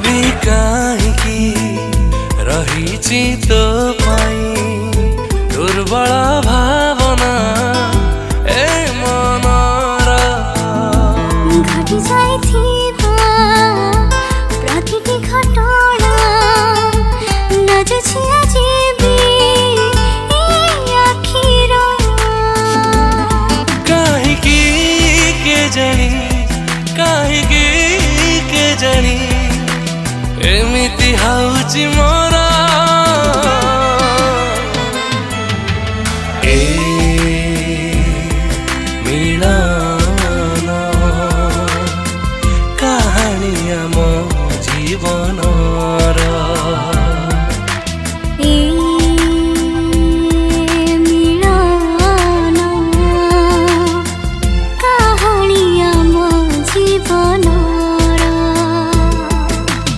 भी काहींकी रही तो दुर्बल भावना ए मनर घटी जाइथिबा प्रतिटी घटना नजछि आजिबी ए आखिर काहींकी के जानी काहींकी के जानी एमिति हाउची